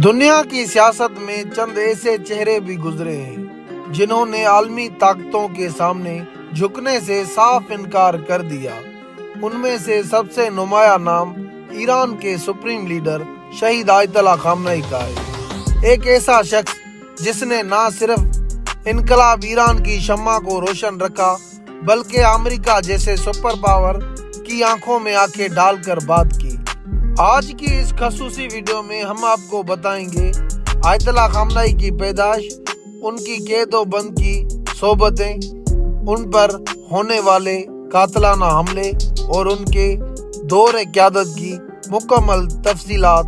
دنیا کی سیاست میں چند ایسے چہرے بھی گزرے ہیں جنہوں نے عالمی طاقتوں کے سامنے جھکنے سے صاف انکار کر دیا۔ ان میں سے سب سے نمایاں نام ایران کے سپریم لیڈر شہید آیت اللہ خامنئی کا ہے۔ ایک ایسا شخص جس نے نہ صرف انقلاب ایران کی شمع کو روشن رکھا بلکہ امریکہ جیسے سپر پاور کی آنکھوں میں آنکھیں ڈال کر بات کی۔ آج کی اس خصوصی ویڈیو میں ہم آپ کو بتائیں گے آیت اللہ خامنئی کی پیدائش، ان کی قید و بند کی صحبتیں، ان پر ہونے والے قاتلانہ حملے اور ان کے دور قیادت کی مکمل تفصیلات۔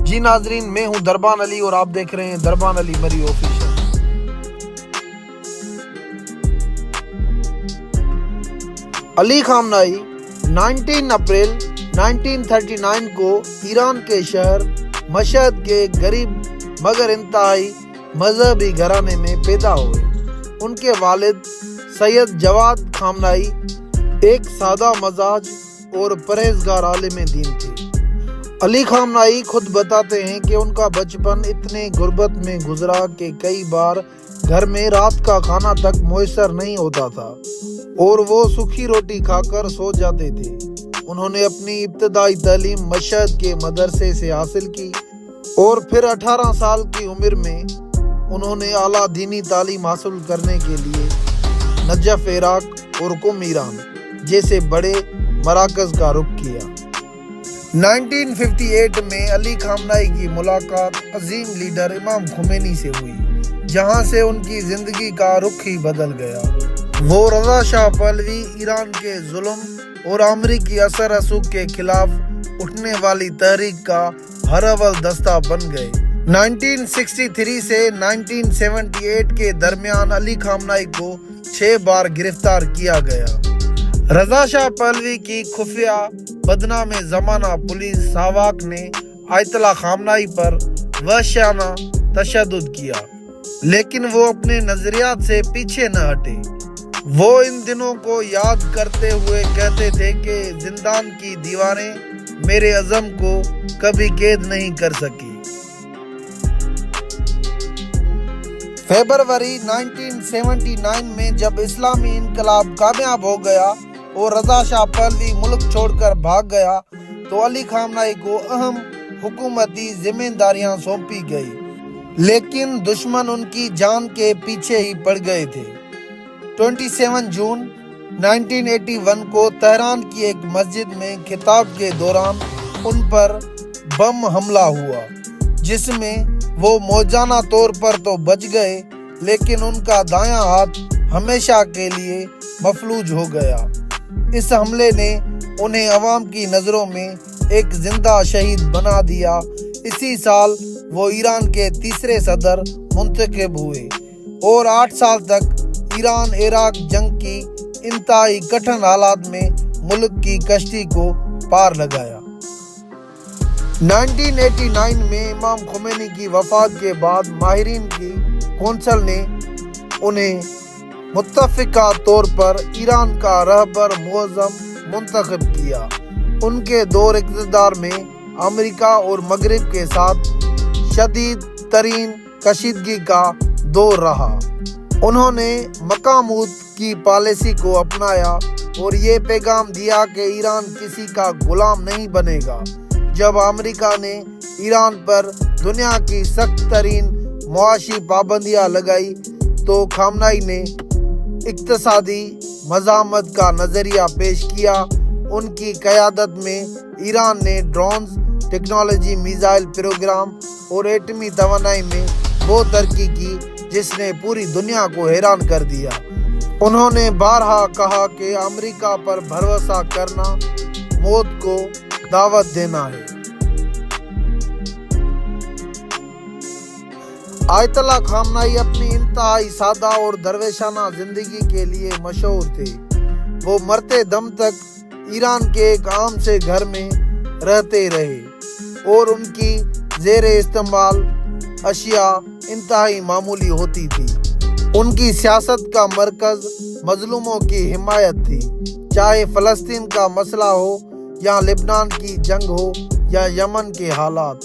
جی ناظرین، میں ہوں دربان علی اور آپ دیکھ رہے ہیں دربان علی مری آفیشل۔ علی خامنئی 19 اپریل 1939 کو ایران کے شہر مشہد کے غریب مگر انتہائی مذہبی گھرانے میں پیدا ہوئے۔ ان کے والد سید جواد خامنئی ایک سادہ مزاج اور پرہیزگار عالم دین تھے۔ علی خامنئی خود بتاتے ہیں کہ ان کا بچپن اتنے غربت میں گزرا کہ کئی بار گھر میں رات کا کھانا تک میسر نہیں ہوتا تھا اور وہ سوکھی روٹی کھا کر سو جاتے تھے۔ انہوں نے اپنی ابتدائی تعلیم مشہد کے مدرسے سے حاصل کی اور پھر 18 سال کی عمر میں انہوں نے اعلیٰ دینی تعلیم حاصل کرنے کے لیے نجف عراق اور قم ایران جیسے بڑے مراکز کا رخ کیا۔ 1958 میں علی خامنئی کی ملاقات عظیم لیڈر امام خمینی سے ہوئی، جہاں سے ان کی زندگی کا رخ ہی بدل گیا۔ وہ رضا شاہ پہلوی ایران کے ظلم اور امریکی اثر رسوخ کے خلاف اٹھنے والی تحریک کا ہر اول دستہ بن گئے۔ 1963 سے 1978 کے درمیان علی خامنئی کو 6 بار گرفتار کیا گیا۔ رضا شاہ پہلوی کی خفیہ بدنام زمانہ پولیس ساواک نے آیت اللہ خامنئی پر وحشیانہ تشدد کیا، لیکن وہ اپنے نظریات سے پیچھے نہ ہٹے۔ وہ ان دنوں کو یاد کرتے ہوئے کہتے تھے کہ زندان کی دیواریں میرے عزم کو کبھی قید نہیں کر سکی۔ فروری 1979 میں جب اسلامی انقلاب کامیاب ہو گیا اور رضا شاہ پہلوی ملک چھوڑ کر بھاگ گیا تو علی خامنئی کو اہم حکومتی ذمہ داریاں سونپی گئی، لیکن دشمن ان کی جان کے پیچھے ہی پڑ گئے تھے۔ 27 جون 1981 کو تہران کی ایک مسجد میں خطاب کے دوران ان پر بم حملہ ہوا، جس میں وہ موجانہ طور پر تو بچ گئے لیکن ان کا دایاں ہاتھ ہمیشہ کے لیے مفلوج ہو گیا۔ اس حملے نے انہیں عوام کی نظروں میں ایک زندہ شہید بنا دیا۔ اسی سال وہ ایران کے تیسرے صدر منتخب ہوئے اور 8 سال تک ایران عراق جنگ کی انتہائی کٹھن حالات میں ملک کی کشتی کو پار لگایا۔ 1989 میں امام خمینی کی وفات کے بعد ماہرین کی کونسل نے انہیں متفقہ طور پر ایران کا رہبر معظم منتخب کیا۔ ان کے دور اقتدار میں امریکہ اور مغرب کے ساتھ شدید ترین کشیدگی کا دور رہا۔ انہوں نے مقامات کی پالیسی کو اپنایا اور یہ پیغام دیا کہ ایران کسی کا غلام نہیں بنے گا۔ جب امریکہ نے ایران پر دنیا کی سخت ترین معاشی پابندیاں لگائی تو خامنئی نے اقتصادی مزاحمت کا نظریہ پیش کیا۔ ان کی قیادت میں ایران نے ڈرونز، ٹیکنالوجی، میزائل پروگرام اور ایٹمی توانائی میں وہ ترقی کی جس نے پوری دنیا کو حیران کر دیا۔ انہوں نے بارہا کہا کہ امریکہ پر بھروسہ کرنا موت کو دعوت دینا ہے۔ آیت اللہ خامنئی اپنی انتہائی سادہ اور درویشانہ زندگی کے لیے مشہور تھے۔ وہ مرتے دم تک ایران کے ایک عام سے گھر میں رہتے رہے اور ان کی زیر استعمال اشیاء انتہائی معمولی ہوتی تھی۔ ان کی سیاست کا مرکز مظلوموں کی حمایت تھی، چاہے فلسطین کا مسئلہ ہو یا لبنان کی جنگ ہو یا یمن کے حالات۔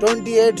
28